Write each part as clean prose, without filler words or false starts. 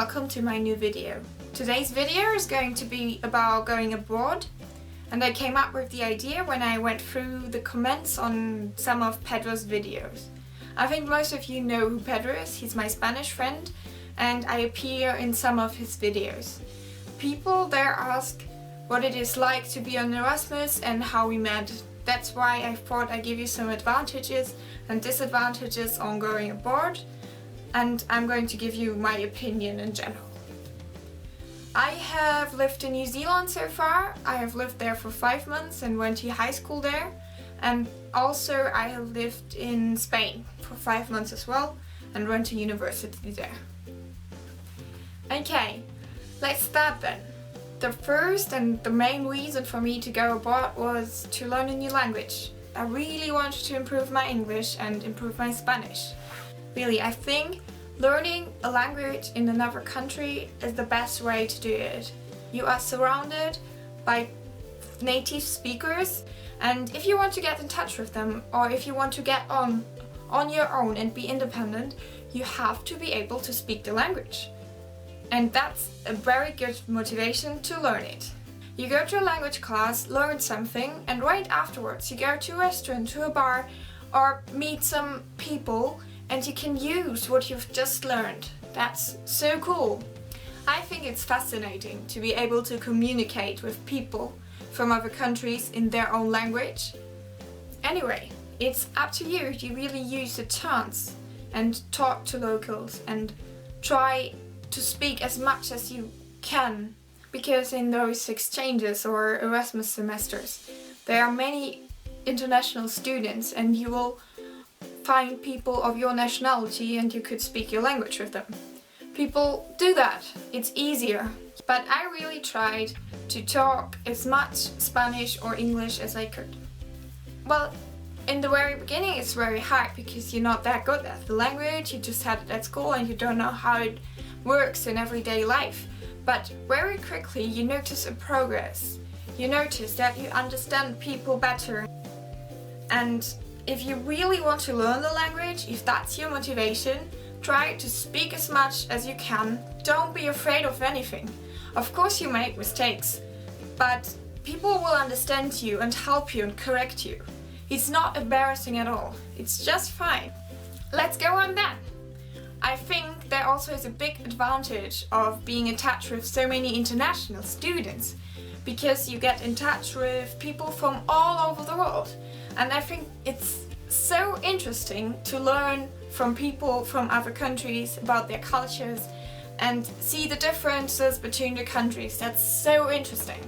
welcome to my new video. Today's video is going to be about going abroad, and I came up with the idea when I went through the comments on some of Pedro's videos. I think most of you know who Pedro is. He's my Spanish friend and I appear in some of his videos. People there ask what it is like to be on Erasmus and how we met. That's why I thought I'd give you some advantages and disadvantages on going abroad, and I'm going to give you my opinion in general. I have lived in New Zealand so far. I have lived there for 5 months and went to high school there, and also I have lived in Spain for 5 months as well and went to university there. Okay, let's start then. The first and the main reason for me to go abroad was to learn a new language. I really wanted to improve my English and improve my Spanish. Really, I think learning a language in another country is the best way to do it. You are surrounded by native speakers, and if you want to get in touch with them, or if you want to get on your own and be independent, you have to be able to speak the language. And that's a very good motivation to learn it. You go to a language class, learn something, and right afterwards you go to a restaurant, to a bar, or meet some people, and you can use what you've just learned. That's so cool. I think it's fascinating to be able to communicate with people from other countries in their own language. Anyway, it's up to you. You really use the chance and talk to locals and try to speak as much as you can, because in those exchanges or Erasmus semesters there are many international students and you will find people of your nationality and you could speak your language with them. People do that, it's easier. But I really tried to talk as much Spanish or English as I could. Well, in the very beginning it's very hard because you're not that good at the language, you just had it at school and you don't know how it works in everyday life. But very quickly you notice a progress. You notice that you understand people better. And if you really want to learn the language, if that's your motivation, try to speak as much as you can. Don't be afraid of anything. Of course you make mistakes, but people will understand you and help you and correct you. It's not embarrassing at all. It's just fine. Let's go on then. I think there also is a big advantage of being attached with so many international students, because you get in touch with people from all over the world. And I think it's so interesting to learn from people from other countries about their cultures and see the differences between the countries. That's so interesting.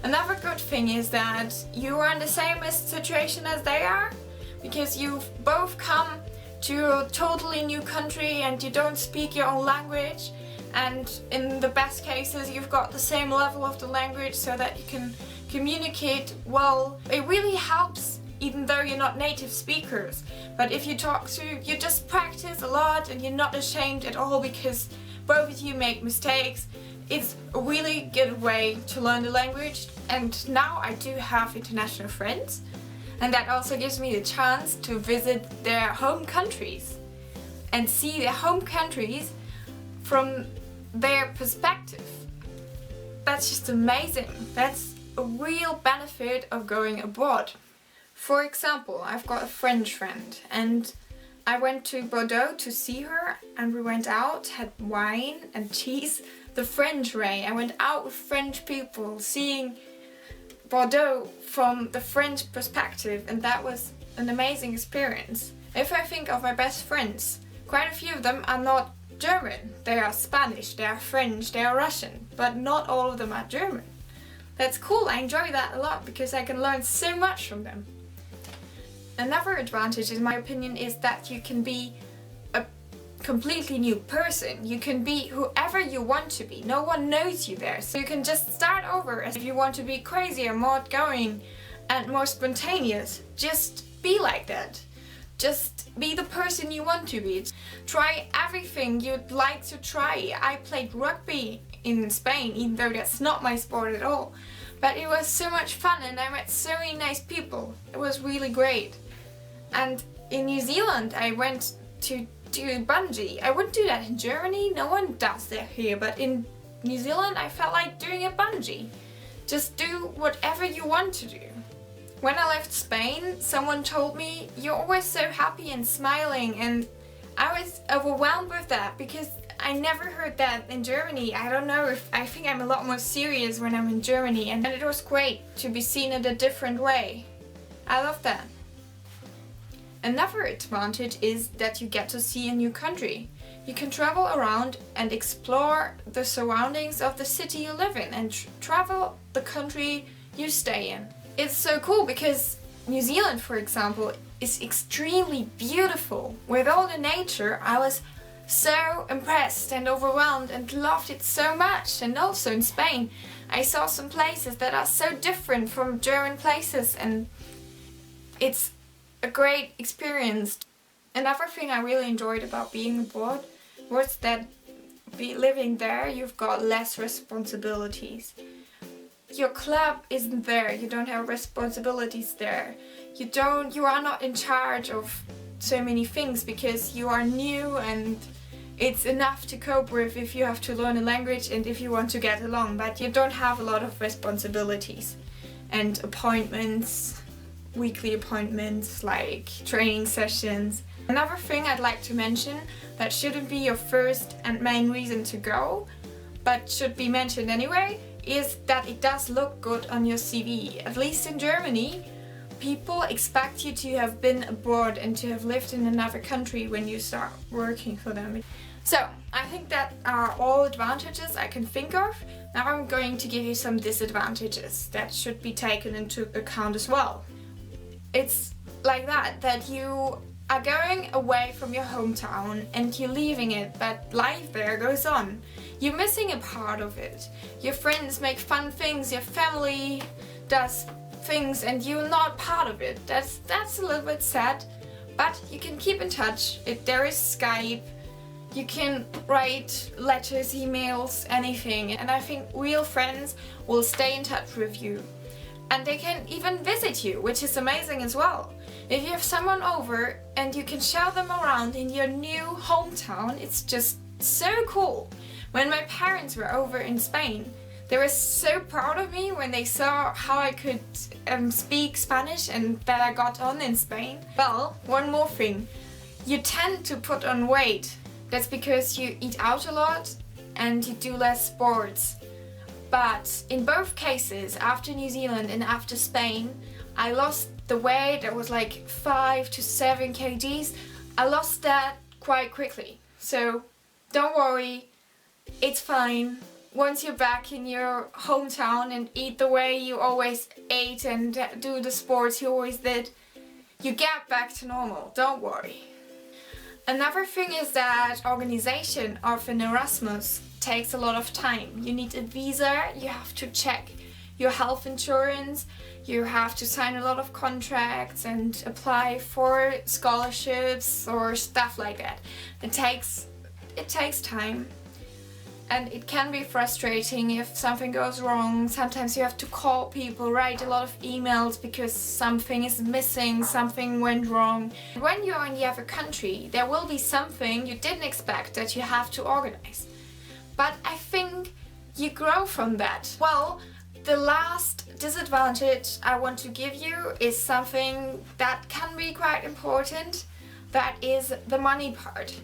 Another good thing is that you are in the same situation as they are, because you've both come to a totally new country and you don't speak your own language, and in the best cases you've got the same level of the language so that you can communicate well. It really helps even though you're not native speakers, but if you you just practice a lot and you're not ashamed at all because both of you make mistakes. It's a really good way to learn the language, and now I do have international friends, and that also gives me the chance to visit their home countries and see their home countries from their perspective. That's just amazing. That's a real benefit of going abroad. For example, I've got a French friend and I went to Bordeaux to see her, and we went out, had wine and cheese the French way. I went out with French people, seeing Bordeaux from the French perspective, and that was an amazing experience. If I think of my best friends, quite a few of them are not German. They are Spanish, they are French, they are Russian, but not all of them are German. That's cool, I enjoy that a lot because I can learn so much from them. Another advantage, in my opinion, is that you can be a completely new person. You can be whoever you want to be. No one knows you there, so you can just start over. If you want to be crazier, more outgoing and more spontaneous, just be like that. Just be the person you want to be. Try everything you'd like to try. I played rugby in Spain, even though that's not my sport at all. But it was so much fun and I met so many nice people. It was really great. And in New Zealand I went to do bungee. I wouldn't do that in Germany, no one does that here, but in New Zealand I felt like doing a bungee. Just do whatever you want to do. When I left Spain, someone told me, "You're always so happy and smiling," and I was overwhelmed with that because I never heard that in Germany. I don't know, I think I'm a lot more serious when I'm in Germany, and it was great to be seen in a different way. I love that. Another advantage is that you get to see a new country. You can travel around and explore the surroundings of the city you live in and travel the country you stay in. It's so cool because New Zealand, for example, is extremely beautiful. With all the nature, I was so impressed and overwhelmed and loved it so much. And also in Spain, I saw some places that are so different from German places, and it's a great experience. Another thing I really enjoyed about being abroad was that living there, you've got less responsibilities. Your club isn't there, you don't have responsibilities there. You are not in charge of so many things because you are new, and it's enough to cope with if you have to learn a language and if you want to get along, but you don't have a lot of responsibilities and appointments, weekly appointments like training sessions. Another thing I'd like to mention that shouldn't be your first and main reason to go, but should be mentioned anyway, is that it does look good on your CV. At least in Germany, people expect you to have been abroad and to have lived in another country when you start working for them. So, I think that are all advantages I can think of. Now I'm going to give you some disadvantages that should be taken into account as well. It's like that you are going away from your hometown and you're leaving it, but life there goes on. You're missing a part of it. Your friends make fun things, your family does things, and you're not part of it. That's a little bit sad, but you can keep in touch. There is Skype, you can write letters, emails, anything, and I think real friends will stay in touch with you. And they can even visit you, which is amazing as well. If you have someone over and you can show them around in your new hometown, it's just so cool. When my parents were over in Spain, they were so proud of me when they saw how I could speak Spanish and that I got on in Spain. Well, one more thing. You tend to put on weight. That's because you eat out a lot and you do less sports. But in both cases, after New Zealand and after Spain, I lost the weight. That was like 5 to 7 kgs. I lost that quite quickly. So don't worry, it's fine. Once you're back in your hometown and eat the way you always ate and do the sports you always did, you get back to normal. Don't worry. Another thing is that organization of an Erasmus takes a lot of time. You need a visa, you have to check your health insurance, you have to sign a lot of contracts and apply for scholarships or stuff like that. It takes time, and it can be frustrating if something goes wrong. Sometimes you have to call people, write a lot of emails because something is missing, something went wrong. When you're in the other country, there will be something you didn't expect that you have to organize. But I think you grow from that. Well, the last disadvantage I want to give you is something that can be quite important. That is the money part.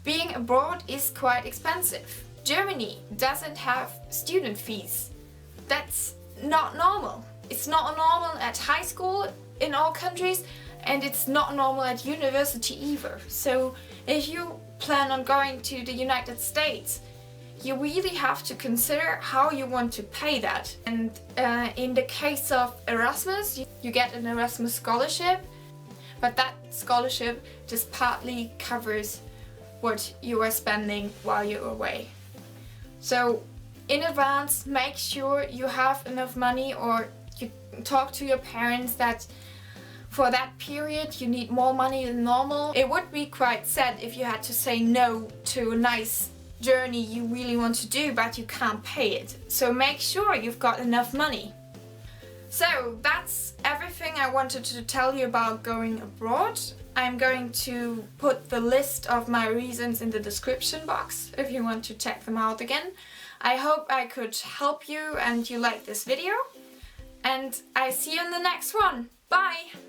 Being abroad is quite expensive. Germany doesn't have student fees. That's not normal. It's not normal at high school in all countries, and it's not normal at university either. So if you plan on going to the United States, you really have to consider how you want to pay that. And in the case of Erasmus, you get an Erasmus scholarship, but that scholarship just partly covers what you are spending while you're away. So in advance, make sure you have enough money, or you talk to your parents that for that period you need more money than normal. It would be quite sad if you had to say no to a nice journey you really want to do, but you can't pay it. So make sure you've got enough money. So that's everything I wanted to tell you about going abroad. I'm going to put the list of my reasons in the description box if you want to check them out again. I hope I could help you and you like this video. And I see you in the next one. Bye!